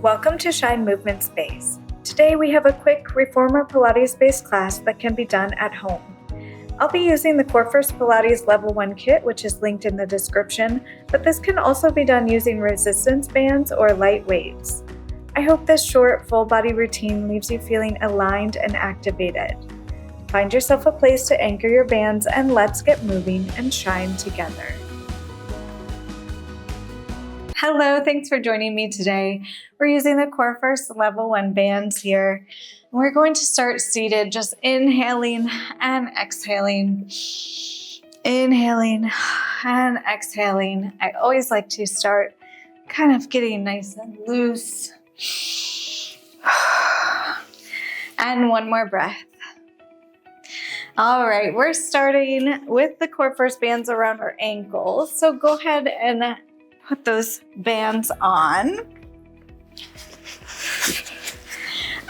Welcome to Shine Movement Space. Today we have a quick reformer Pilates-based class that can be done at home. I'll be using the Corefirst Pilates Level 1 kit, which is linked in the description, but this can also be done using resistance bands or light weights. I hope this short, full body routine leaves you feeling aligned and activated. Find yourself a place to anchor your bands and let's get moving and shine together. Hello, thanks for joining me today. We're using the Corefirst Level 1 bands here. We're going to start seated, just inhaling and exhaling. Inhaling and exhaling. I always like to start kind of getting nice and loose. And one more breath. All right, we're starting with the Corefirst bands around our ankles. So go ahead and put those bands on.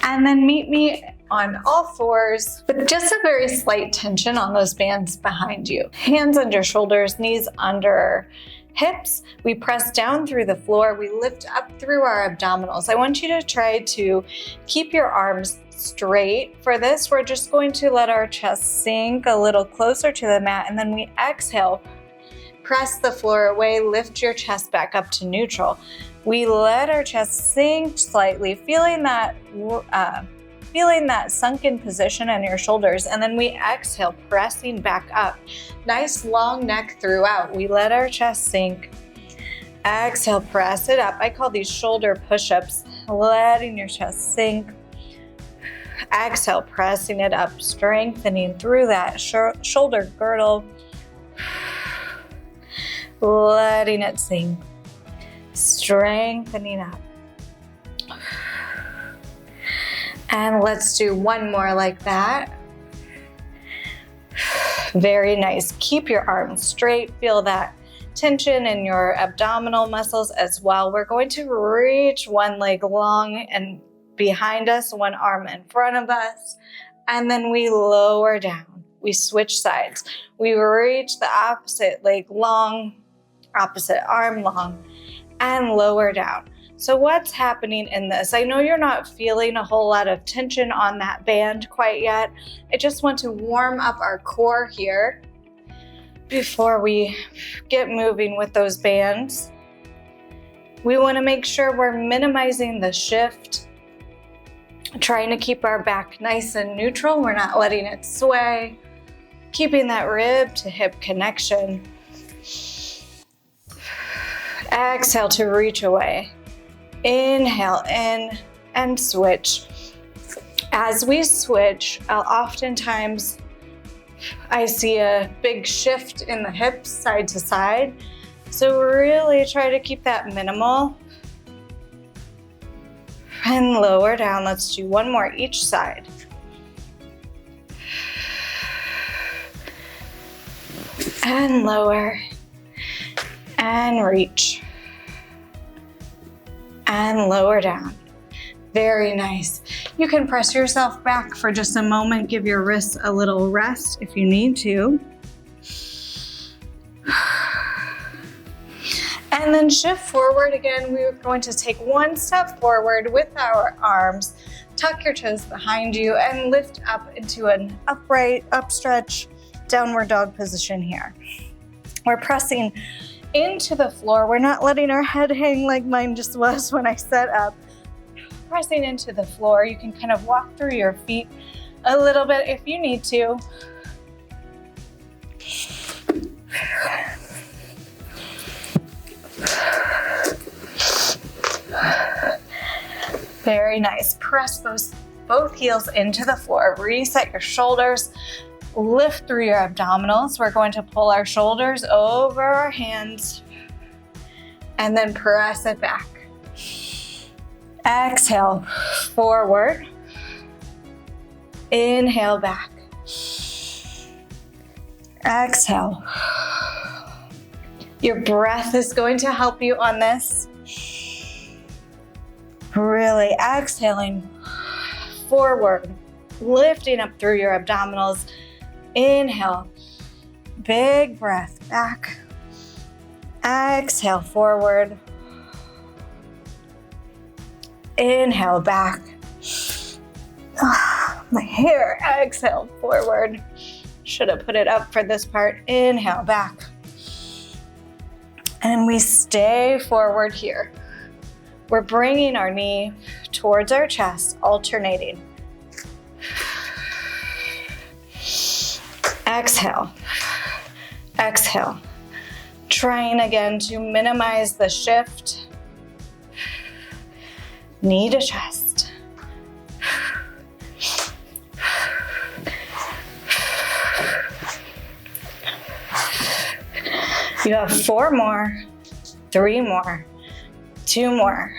And then meet me on all fours with just a very slight tension on those bands behind you. Hands under shoulders, knees under hips. We press down through the floor. We lift up through our abdominals. I want you to try to keep your arms straight. For this, we're just going to let our chest sink a little closer to the mat, and then we exhale. Press the floor away, lift your chest back up to neutral. We let our chest sink slightly, feeling that sunken position in your shoulders, and then we exhale, pressing back up. Nice long neck throughout. We let our chest sink. Exhale, press it up. I call these shoulder push-ups, letting your chest sink. Exhale, pressing it up, strengthening through that shoulder girdle. Letting it sink, strengthening up. And let's do one more like that. Very nice. Keep your arms straight. Feel that tension in your abdominal muscles as well. We're going to reach one leg long and behind us, one arm in front of us, and then we lower down. We switch sides. We reach the opposite leg long, opposite arm long, and lower down. So what's happening in this? I know you're not feeling a whole lot of tension on that band quite yet. I just want to warm up our core here before we get moving with those bands. We want to make sure we're minimizing the shift, trying to keep our back nice and neutral. We're not letting it sway, keeping that rib to hip connection. Exhale to reach away. Inhale in and switch. As we switch, oftentimes I see a big shift in the hips side to side. So really try to keep that minimal. And lower down. Let's do one more each side. And lower. And reach. And lower down. Very nice. You can press yourself back for just a moment. Give your wrists a little rest if you need to. And then shift forward again. We're going to take one step forward with our arms. Tuck your toes behind you and lift up into an upright, upstretch, downward dog position here. We're pressing into the floor. We're not letting our head hang like mine just was when I set up. Pressing into the floor. You can kind of walk through your feet a little bit if you need to. Very nice. Press both heels into the floor. Reset your shoulders. Lift through your abdominals. We're going to pull our shoulders over our hands and then press it back. Exhale, forward. Inhale, back. Exhale. Your breath is going to help you on this. Really exhaling forward, lifting up through your abdominals. Inhale, big breath back. Exhale, forward. Inhale, back. My hair. Exhale, forward. Should have put it up for this part. Inhale, back. And we stay forward here. We're bringing our knee towards our chest, alternating. Exhale. Exhale. Trying again to minimize the shift. Knee to chest. You have 4 more, 3 more, 2 more,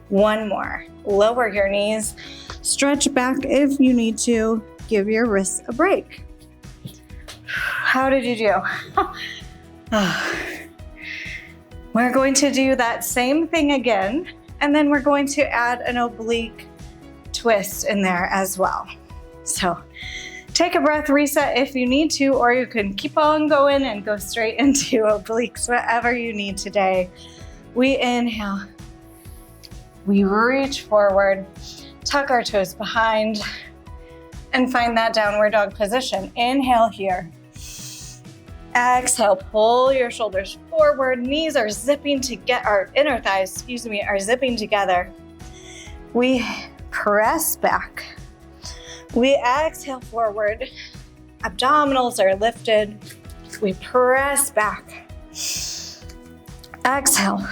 1 more. Lower your knees. Stretch back if you need to. Give your wrists a break. How did you do? We're going to do that same thing again, and then we're going to add an oblique twist in there as well. So take a breath, reset if you need to, or you can keep on going and go straight into obliques, whatever you need today. We inhale. We reach forward, tuck our toes behind, and find that downward dog position. Inhale here. Exhale, pull your shoulders forward. Knees are zipping to get our inner thighs, are zipping together. We press back. We exhale forward. Abdominals are lifted. We press back. Exhale.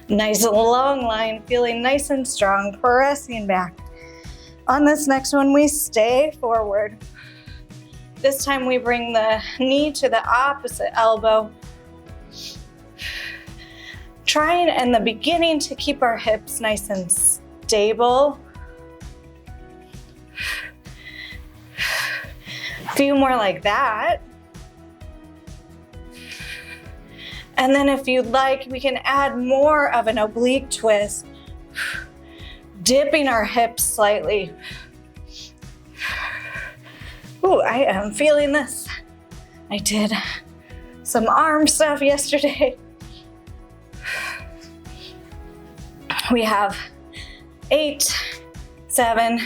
Nice long line, feeling nice and strong, pressing back. On this next one, we stay forward. This time we bring the knee to the opposite elbow. Trying in the beginning to keep our hips nice and stable. A few more like that. And then if you'd like, we can add more of an oblique twist, dipping our hips slightly. Ooh, I am feeling this. I did some arm stuff yesterday. We have 8, 7,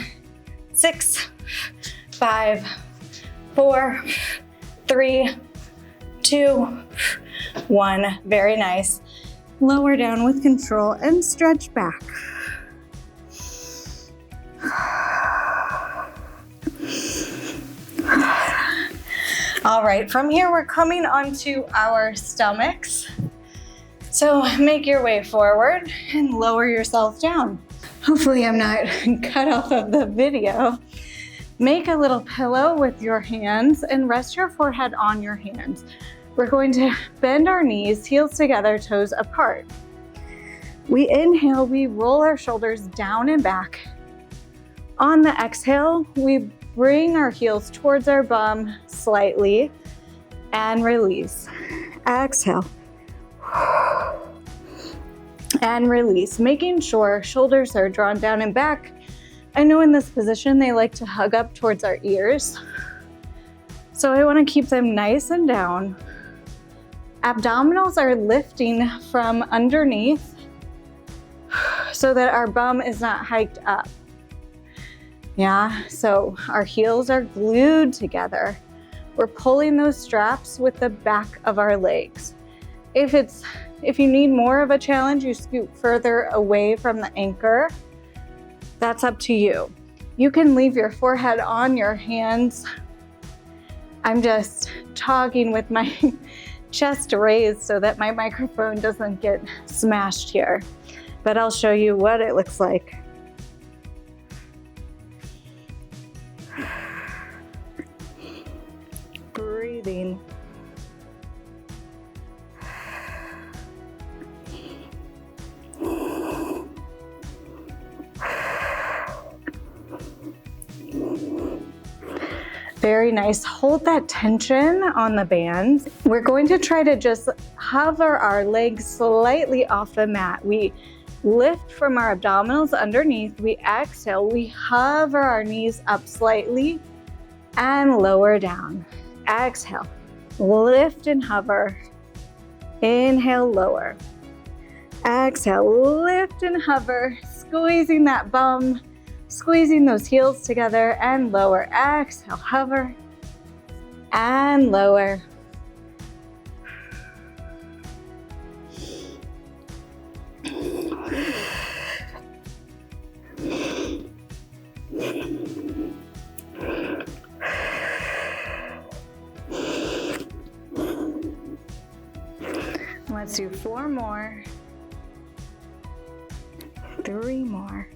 6, 5, 4, 3, 2, 1. Very nice. Lower down with control and stretch back. All right, from here we're coming onto our stomachs. So make your way forward and lower yourself down. Hopefully I'm not cut off of the video. Make a little pillow with your hands and rest your forehead on your hands. We're going to bend our knees, heels together, toes apart. We inhale, we roll our shoulders down and back. On the exhale, we bring our heels towards our bum slightly and release. Exhale. And release, making sure shoulders are drawn down and back. I know in this position they like to hug up towards our ears. So I want to keep them nice and down. Abdominals are lifting from underneath so that our bum is not hiked up. Yeah, so our heels are glued together. We're pulling those straps with the back of our legs. If you need more of a challenge, you scoot further away from the anchor. That's up to you. You can leave your forehead on your hands. I'm just talking with my chest raised so that my microphone doesn't get smashed here. But I'll show you what it looks like. Breathing. Very nice. Hold that tension on the bands. We're going to try to just hover our legs slightly off the mat. We lift from our abdominals underneath. We exhale. We hover our knees up slightly and lower down. Exhale. Lift and hover. Inhale, lower. Exhale, lift and hover, squeezing that bum, squeezing those heels together and lower. Exhale, hover and lower. Let's do 4 more. 3 more.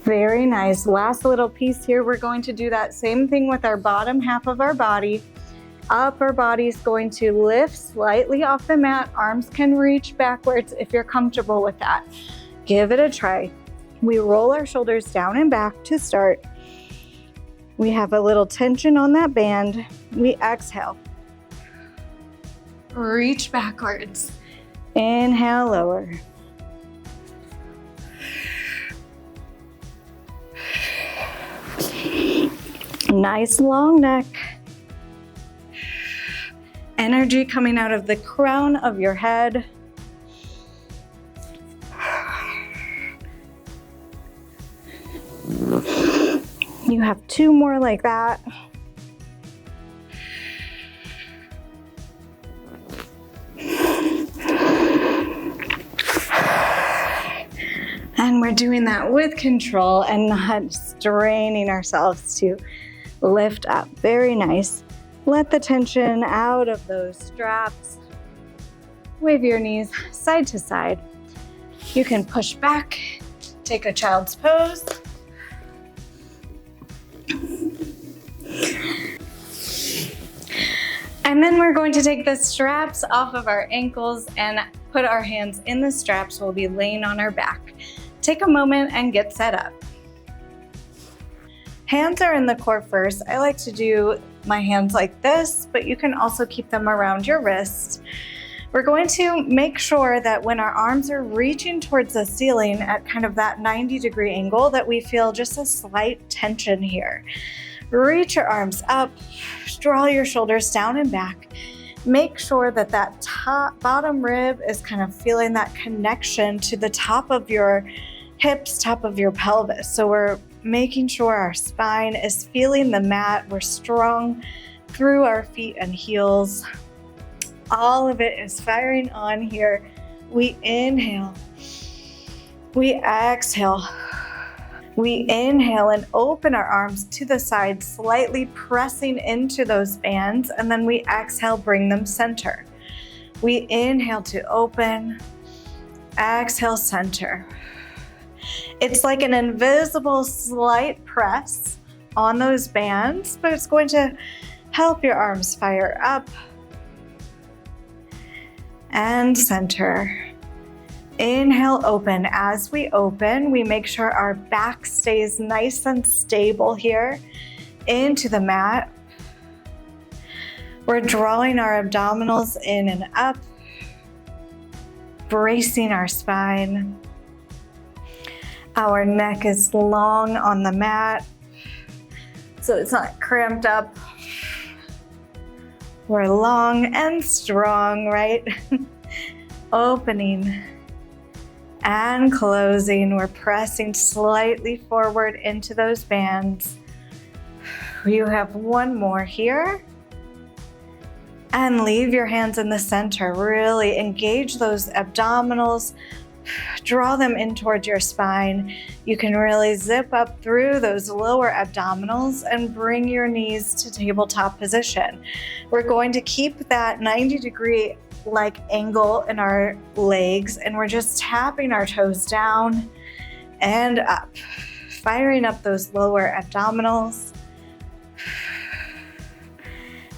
Very nice. Last little piece here. We're going to do that same thing with our bottom half of our body. Upper body is going to lift slightly off the mat. Arms can reach backwards if you're comfortable with that. Give it a try. We roll our shoulders down and back to start. We have a little tension on that band. We exhale. Reach backwards. Inhale, lower. Nice long neck. Energy coming out of the crown of your head. You have 2 more like that. And we're doing that with control and not straining ourselves to lift up. Very nice. Let the tension out of those straps. Wave your knees side to side. You can push back, take a child's pose. And then we're going to take the straps off of our ankles and put our hands in the straps. We'll be laying on our back. Take a moment and get set up. Hands are in the core first. I like to do my hands like this, but you can also keep them around your wrist. We're going to make sure that when our arms are reaching towards the ceiling at kind of that 90-degree angle, that we feel just a slight tension here. Reach your arms up, draw your shoulders down and back. Make sure that that bottom rib is kind of feeling that connection to the top of your hips, top of your pelvis. So we're making sure our spine is feeling the mat. We're strong through our feet and heels. All of it is firing on here. We inhale. We exhale. We inhale and open our arms to the side, slightly pressing into those bands, and then we exhale, bring them center. We inhale to open, exhale, center. It's like an invisible slight press on those bands, but it's going to help your arms fire up and center. Inhale, open. As we open, we make sure our back stays nice and stable here into the mat. We're drawing our abdominals in and up, bracing our spine. Our neck is long on the mat, so it's not cramped up. We're long and strong, right? Opening and closing. We're pressing slightly forward into those bands. You have 1 more here. And leave your hands in the center. Really engage those abdominals. Draw them in towards your spine. You can really zip up through those lower abdominals and bring your knees to tabletop position. We're going to keep that 90-degree like angle in our legs, and we're just tapping our toes down and up, firing up those lower abdominals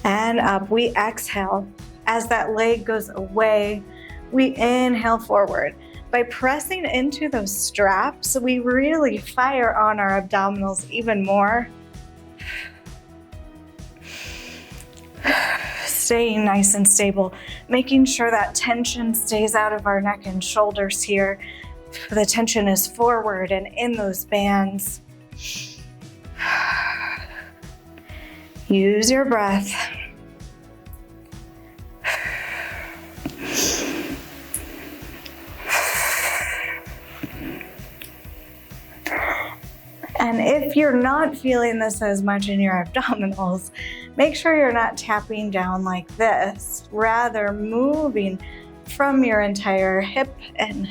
and up. We exhale. As that leg goes away, we inhale forward. By pressing into those straps, we really fire on our abdominals even more. Staying nice and stable, making sure that tension stays out of our neck and shoulders here. The tension is forward and in those bands. Use your breath. And if you're not feeling this as much in your abdominals, make sure you're not tapping down like this, rather moving from your entire hip and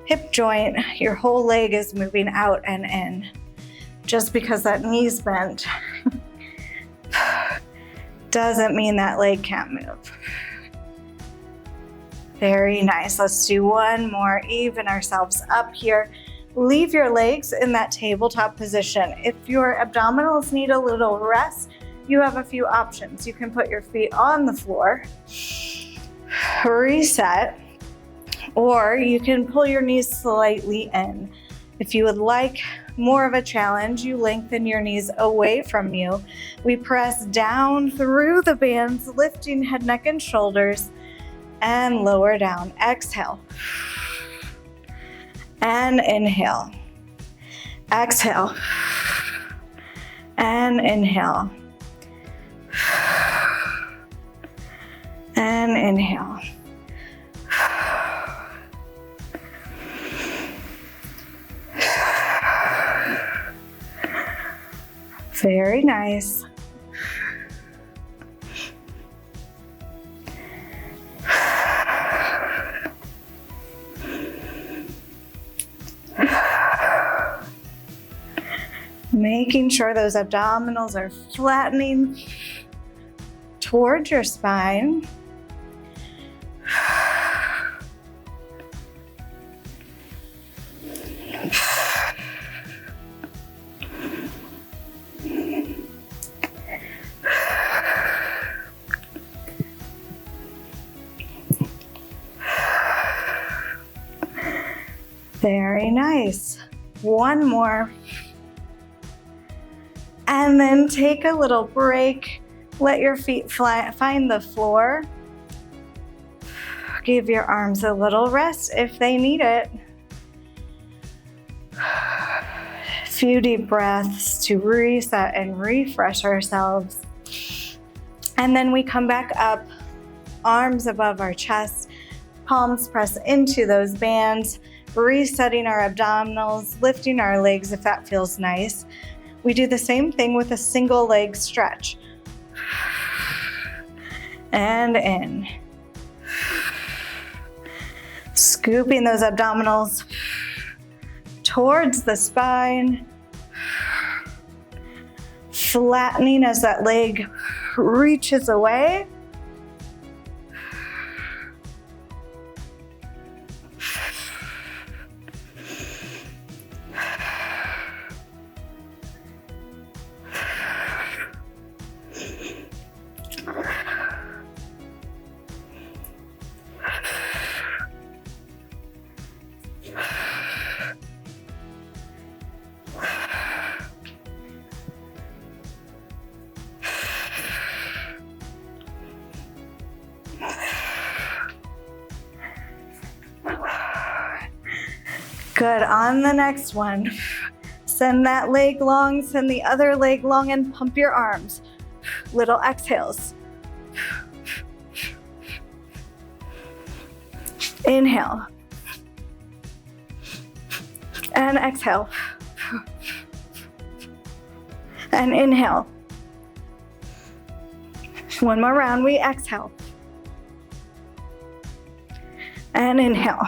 hip joint. Your whole leg is moving out and in. Just because that knee's bent doesn't mean that leg can't move. Very nice. Let's do one more. Even ourselves up here. Leave your legs in that tabletop position. If your abdominals need a little rest, you have a few options. You can put your feet on the floor, reset, or you can pull your knees slightly in. If you would like more of a challenge, you lengthen your knees away from you. We press down through the bands, lifting head, neck, and shoulders, and lower down. Exhale. And inhale. Exhale. And inhale. And inhale. Very nice. Making sure those abdominals are flattening towards your spine. Very nice. One more. And then take a little break. Let your feet find the floor. Give your arms a little rest if they need it. A few deep breaths to reset and refresh ourselves. And then we come back up, arms above our chest, palms press into those bands, resetting our abdominals, lifting our legs if that feels nice. We do the same thing with a single leg stretch. And in. Scooping those abdominals towards the spine. Flattening as that leg reaches away. Good. On the next one, send that leg long, send the other leg long, and pump your arms. Little exhales. Inhale. And exhale. And inhale. One more round, we exhale. And inhale.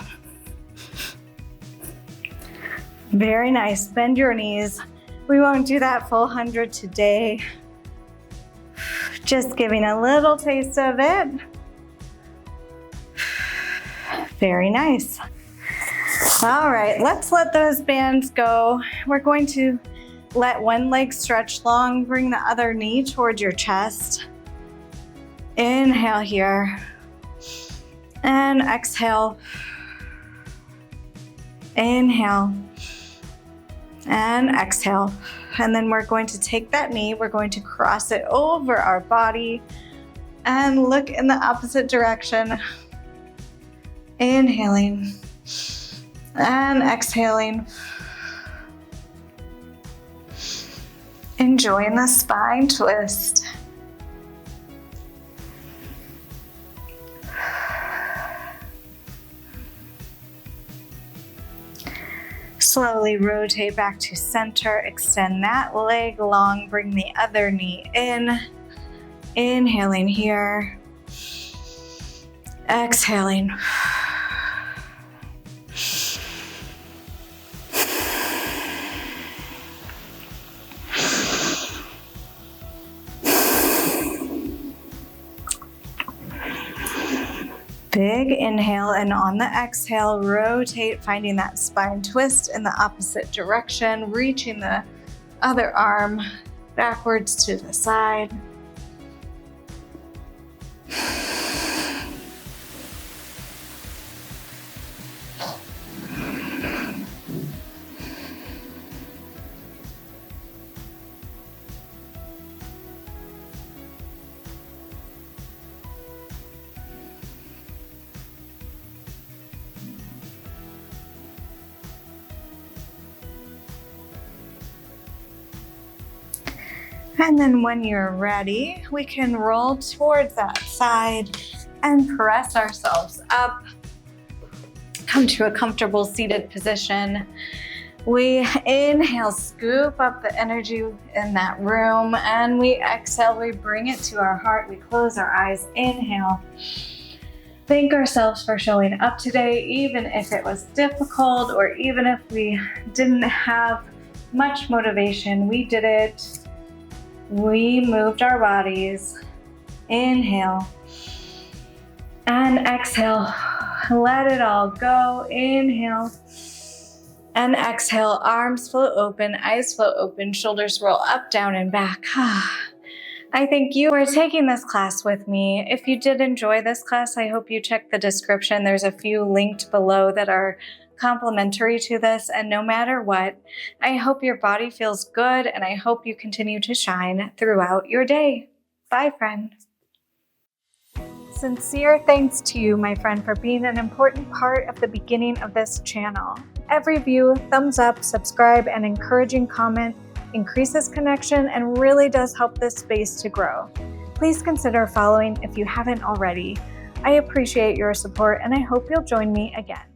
Very nice. Bend your knees. We won't do that full 100 today. Just giving a little taste of it. Very nice. All right, let's let those bands go. We're going to let one leg stretch long, bring the other knee towards your chest. Inhale here. And exhale. Inhale. And exhale. And then we're going to take that knee, we're going to cross it over our body and look in the opposite direction. Inhaling. And exhaling. Enjoying the spine twist. Slowly rotate back to center, extend that leg long, bring the other knee in. Inhaling here, exhaling. Big inhale, and on the exhale, rotate, finding that spine twist in the opposite direction, reaching the other arm backwards to the side. And then when you're ready, we can roll towards that side and press ourselves up. Come to a comfortable seated position. We inhale, scoop up the energy in that room, and we exhale, we bring it to our heart. We close our eyes, inhale. Thank ourselves for showing up today, even if it was difficult or even if we didn't have much motivation. We did it. We moved our bodies. Inhale and exhale. Let it all go. Inhale and exhale. Arms float open, eyes float open, shoulders roll up, down, and back. I thank you for taking this class with me. If you did enjoy this class, I hope you check the description. There's a few linked below that are complimentary to this, and no matter what, I hope your body feels good, and I hope you continue to shine throughout your day. Bye, friend. Sincere thanks to you, my friend, for being an important part of the beginning of this channel. Every view, thumbs up, subscribe, and encouraging comment increases connection and really does help this space to grow. Please consider following if you haven't already. I appreciate your support, and I hope you'll join me again.